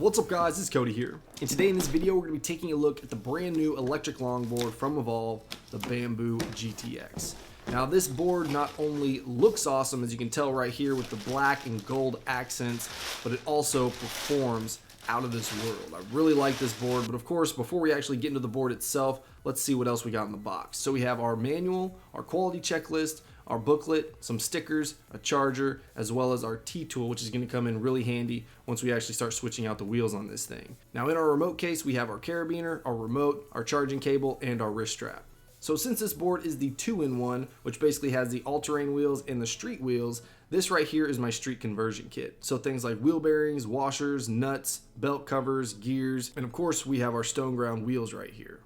What's up guys, it's Cody here, and today in this video we're going to be taking a look at the brand new electric longboard from Evolve, the Bamboo GTX. Now this board not only looks awesome, as you can tell right here with the black and gold accents, but it also performs out of this world. I really like this board, but of course before we actually get into the board itself, let's see what else we got in the box. So we have our manual, our quality checklist, our booklet, some stickers, a charger, as well as our T-tool, which is going to come in really handy once we actually start switching out the wheels on this thing. Now in our remote case, we have our carabiner, our remote, our charging cable, and our wrist strap. So since this board is the 2-in-1, which basically has the all-terrain wheels and the street wheels, this right here is my street conversion kit. So things like wheel bearings, washers, nuts, belt covers, gears, and of course we have our stone ground wheels right here.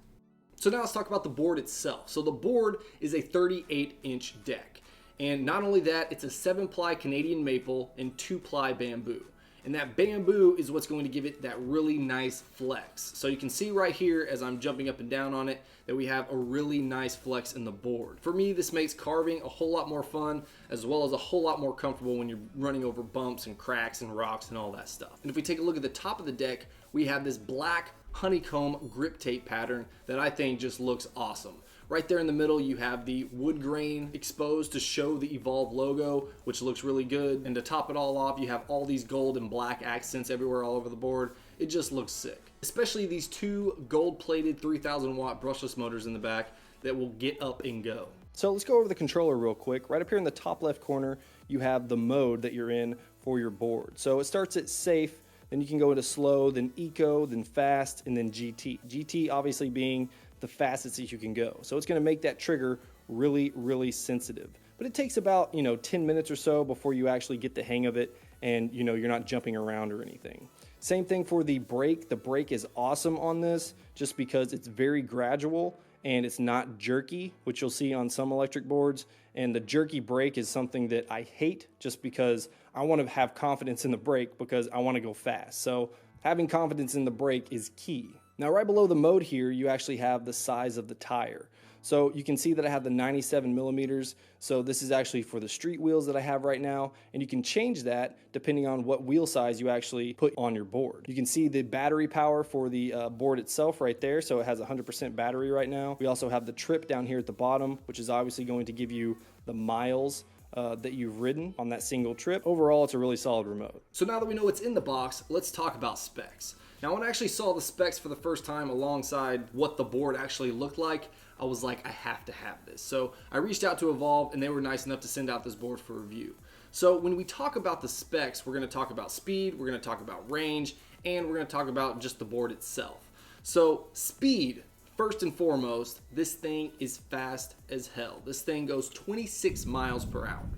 So now let's talk about the board itself. So the board is a 38-inch deck. And not only that, it's a 7-ply Canadian maple and 2-ply bamboo. And that bamboo is what's going to give it that really nice flex. So you can see right here as I'm jumping up and down on it that we have a really nice flex in the board. For me, this makes carving a whole lot more fun, as well as a whole lot more comfortable when you're running over bumps and cracks and rocks and all that stuff. And if we take a look at the top of the deck, we have this black honeycomb grip tape pattern that I think just looks awesome. Right there in the middle, you have the wood grain exposed to show the Evolve logo, which looks really good. And to top it all off, you have all these gold and black accents everywhere all over the board. It just looks sick. Especially these two gold-plated 3,000 watt brushless motors in the back that will get up and go. So let's go over the controller real quick. Right up here in the top left corner, you have the mode that you're in for your board. So it starts at safe, then you can go into slow, then eco, then fast, and then GT. GT obviously being the fastest that you can go. So it's going to make that trigger really, really sensitive. But it takes about, 10 minutes or so before you actually get the hang of it and, you're not jumping around or anything. Same thing for the brake. The brake is awesome on this just because it's very gradual and it's not jerky, which you'll see on some electric boards. And the jerky brake is something that I hate just because I want to have confidence in the brake because I want to go fast. So having confidence in the brake is key. Now right below the mode here, you actually have the size of the tire. So you can see that I have the 97 millimeters. So this is actually for the street wheels that I have right now. And you can change that depending on what wheel size you actually put on your board. You can see the battery power for the board itself right there. So it has 100% battery right now. We also have the trip down here at the bottom, which is obviously going to give you the miles that you've ridden on that single trip. Overall, it's a really solid remote. So now that we know what's in the box, let's talk about specs. Now when I actually saw the specs for the first time alongside what the board actually looked like, I was like, I have to have this. So I reached out to Evolve and they were nice enough to send out this board for review. So when we talk about the specs, we're going to talk about speed, we're going to talk about range, and we're going to talk about just the board itself. So speed, first and foremost, this thing is fast as hell. This thing goes 26 miles per hour.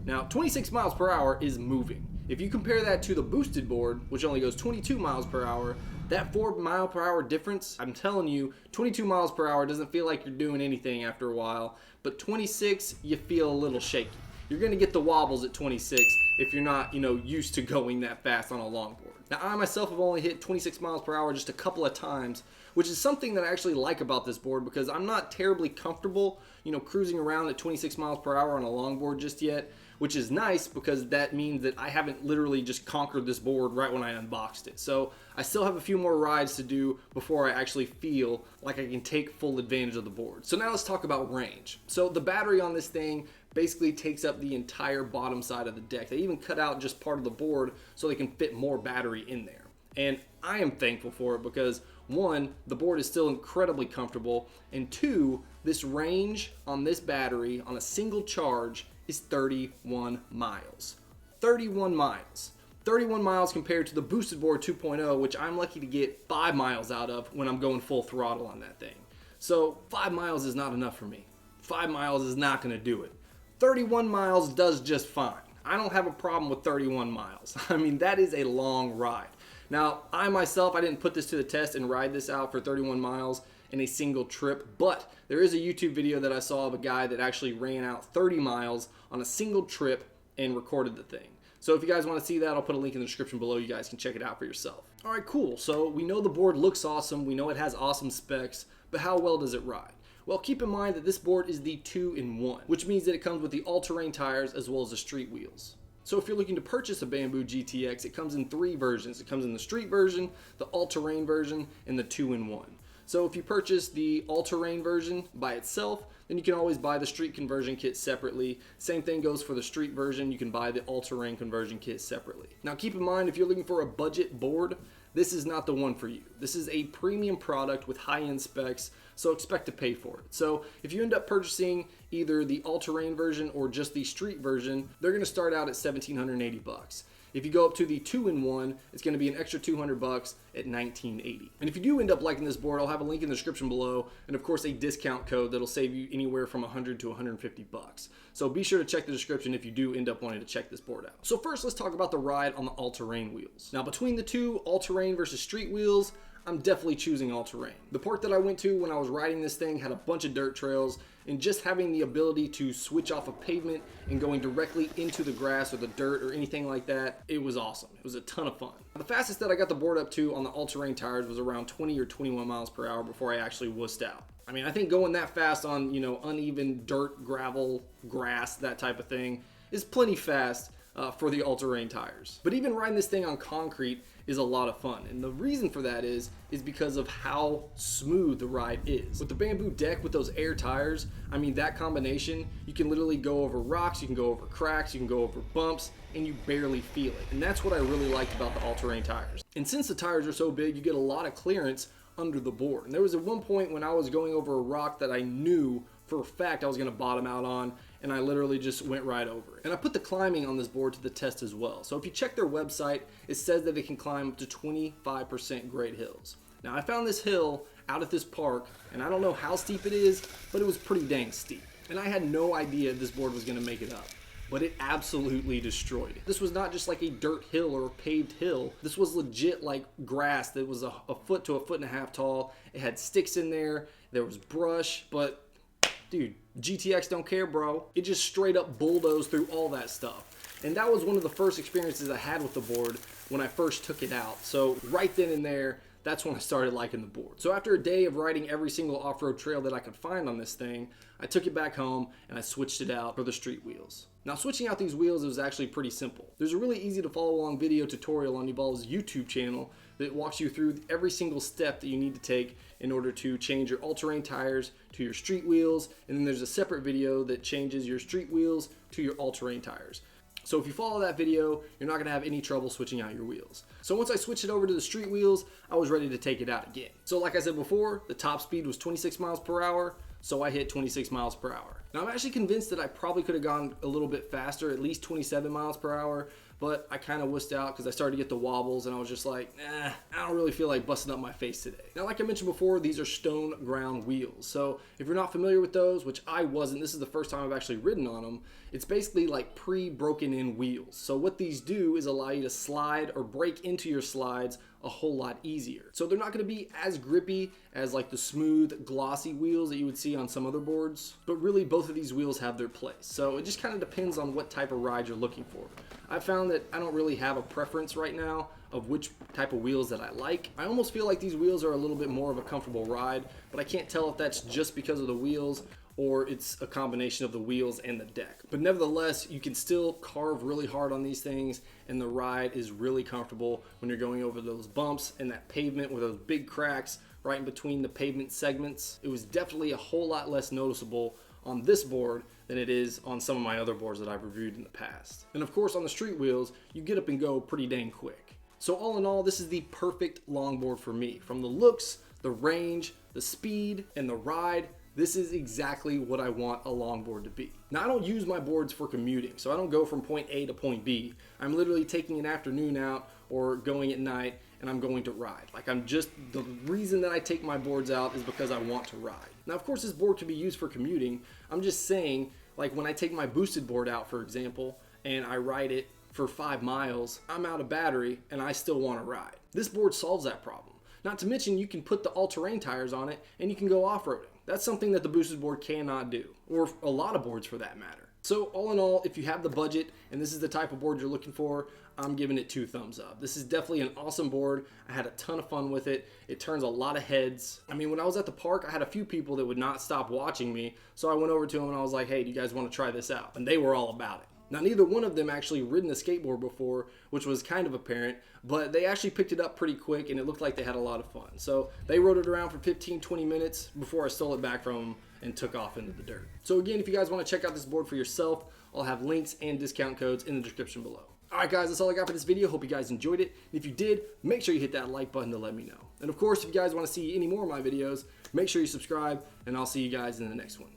Now 26 miles per hour is moving. If you compare that to the boosted board, which only goes 22 miles per hour, that 4 mile per hour difference, I'm telling you, 22 miles per hour doesn't feel like you're doing anything after a while, but 26, you feel a little shaky. You're gonna get the wobbles at 26 if you're not, used to going that fast on a longboard. Now I myself have only hit 26 miles per hour just a couple of times, which is something that I actually like about this board because I'm not terribly comfortable, cruising around at 26 miles per hour on a longboard just yet, which is nice because that means that I haven't literally just conquered this board right when I unboxed it. So I still have a few more rides to do before I actually feel like I can take full advantage of the board. So now let's talk about range. So the battery on this thing basically takes up the entire bottom side of the deck. They even cut out just part of the board so they can fit more battery in there. And I am thankful for it because one, the board is still incredibly comfortable, and two, this range on this battery on a single charge is 31 miles. 31 miles. 31 miles compared to the boosted board 2.0, which I'm lucky to get 5 miles out of when I'm going full throttle on that thing. So 5 miles is not enough for me. 5 miles is not gonna do it. 31 miles does just fine. I don't have a problem with 31 miles. I mean, that is a long ride. Now, I myself, I didn't put this to the test and ride this out for 31 miles in a single trip, but there is a YouTube video that I saw of a guy that actually ran out 30 miles on a single trip and recorded the thing. So if you guys want to see that, I'll put a link in the description below. You guys can check it out for yourself. All right, cool. So we know the board looks awesome. We know it has awesome specs, but how well does it ride? Well, keep in mind that this board is the 2-in-1, which means that it comes with the all-terrain tires as well as the street wheels. So if you're looking to purchase a Bamboo GTX, it comes in 3 versions. It comes in the street version, the all-terrain version, and the 2-in-1. So if you purchase the all-terrain version by itself, then you can always buy the street conversion kit separately. Same thing goes for the street version. You can buy the all-terrain conversion kit separately. Now keep in mind, if you're looking for a budget board, this is not the one for you. This is a premium product with high-end specs, so expect to pay for it. So if you end up purchasing either the all-terrain version or just the street version, they're gonna start out at $1,780. If you go up to the 2-in-1, it's going to be an extra $200 at $1,980. And if you do end up liking this board, I'll have a link in the description below, and of course a discount code that'll save you anywhere from $100 to $150. So be sure to check the description if you do end up wanting to check this board out. So first, let's talk about the ride on the all-terrain wheels. Now between the two, all-terrain versus street wheels, I'm definitely choosing all-terrain. The park that I went to when I was riding this thing had a bunch of dirt trails, and just having the ability to switch off of pavement and going directly into the grass or the dirt or anything like that, it was awesome. It was a ton of fun. The fastest that I got the board up to on the all-terrain tires was around 20 or 21 miles per hour before I actually wussed out. I mean, I think going that fast on, uneven dirt, gravel, grass, that type of thing is plenty fast for the all-terrain tires. But even riding this thing on concrete is a lot of fun, and the reason for that is because of how smooth the ride is. With the Bamboo deck with those air tires, I mean, that combination, you can literally go over rocks, you can go over cracks, you can go over bumps, and you barely feel it. And that's what I really liked about the all-terrain tires. And since the tires are so big, you get a lot of clearance under the board. And there was at one point when I was going over a rock that I knew for a fact I was going to bottom out on, and I literally just went right over it. And I put the climbing on this board to the test as well. So if you check their website, it says that it can climb up to 25% grade hills. Now I found this hill out at this park, and I don't know how steep it is, but it was pretty dang steep. And I had no idea this board was going to make it up, but it absolutely destroyed it. This was not just like a dirt hill or a paved hill. This was legit like grass that was a foot to a foot and a half tall. It had sticks in there, there was brush, but dude, GTX don't care, bro. It just straight up bulldozed through all that stuff. And that was one of the first experiences I had with the board when I first took it out. So right then and there, that's when I started liking the board. So after a day of riding every single off-road trail that I could find on this thing, I took it back home and I switched it out for the street wheels. Now switching out these wheels was actually pretty simple. There's a really easy to follow along video tutorial on Yuval's YouTube channel that walks you through every single step that you need to take in order to change your all-terrain tires to your street wheels, and then there's a separate video that changes your street wheels to your all-terrain tires. So if you follow that video, you're not going to have any trouble switching out your wheels. So once I switched it over to the street wheels, I was ready to take it out again. So like I said before, the top speed was 26 miles per hour, so I hit 26 miles per hour. Now I'm actually convinced that I probably could have gone a little bit faster, at least 27 miles per hour, but I kind of wussed out because I started to get the wobbles and I was just like, nah, I don't really feel like busting up my face today. Now, like I mentioned before, these are stone ground wheels. So if you're not familiar with those, which I wasn't, this is the first time I've actually ridden on them, it's basically like pre-broken in wheels. So what these do is allow you to slide or break into your slides a whole lot easier. So they're not going to be as grippy as like the smooth, glossy wheels that you would see on some other boards, but really both of these wheels have their place. So it just kind of depends on what type of ride you're looking for. I found that I don't really have a preference right now of which type of wheels that I like. I almost feel like these wheels are a little bit more of a comfortable ride, but I can't tell if that's just because of the wheels or it's a combination of the wheels and the deck. But nevertheless, you can still carve really hard on these things, and the ride is really comfortable when you're going over those bumps and that pavement with those big cracks right in between the pavement segments. It was definitely a whole lot less noticeable on this board than it is on some of my other boards that I've reviewed in the past. And of course, on the street wheels, you get up and go pretty dang quick. So all in all, this is the perfect longboard for me. From the looks, the range, the speed, and the ride, this is exactly what I want a longboard to be. Now, I don't use my boards for commuting, so I don't go from point A to point B. I'm literally taking an afternoon out or going at night, and I'm going to ride. The reason that I take my boards out is because I want to ride. Now, of course, this board can be used for commuting. I'm just saying, like when I take my boosted board out, for example, and I ride it for 5 miles, I'm out of battery and I still want to ride. This board solves that problem. Not to mention, you can put the all-terrain tires on it and you can go off-roading. That's something that the boosted board cannot do, or a lot of boards for that matter. So all in all, if you have the budget and this is the type of board you're looking for, I'm giving it 2 thumbs up. This is definitely an awesome board. I had a ton of fun with it. It turns a lot of heads. I mean, when I was at the park, I had a few people that would not stop watching me. So I went over to them and I was like, hey, do you guys want to try this out? And they were all about it. Now, neither one of them actually ridden a skateboard before, which was kind of apparent, but they actually picked it up pretty quick and it looked like they had a lot of fun. So they rode it around for 15-20 minutes before I stole it back from them and took off into the dirt. So again, if you guys want to check out this board for yourself, I'll have links and discount codes in the description below. Alright guys, that's all I got for this video. Hope you guys enjoyed it. And if you did, make sure you hit that like button to let me know. And of course, if you guys want to see any more of my videos, make sure you subscribe, and I'll see you guys in the next one.